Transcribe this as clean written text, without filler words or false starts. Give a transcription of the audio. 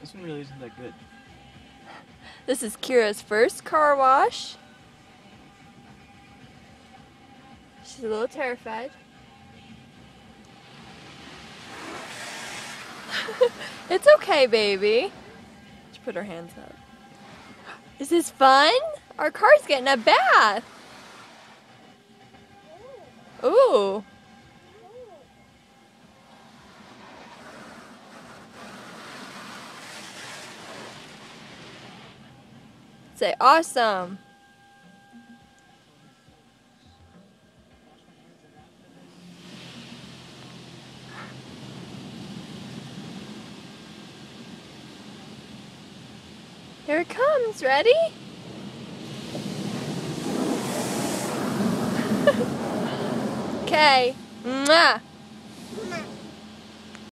This one really isn't that good. This is Kira's first car wash. She's a little terrified. It's okay, baby. She put her hands up. Is this fun? Our car's getting a bath. Ooh. Say awesome. Here it comes. Ready? Okay. Mwah.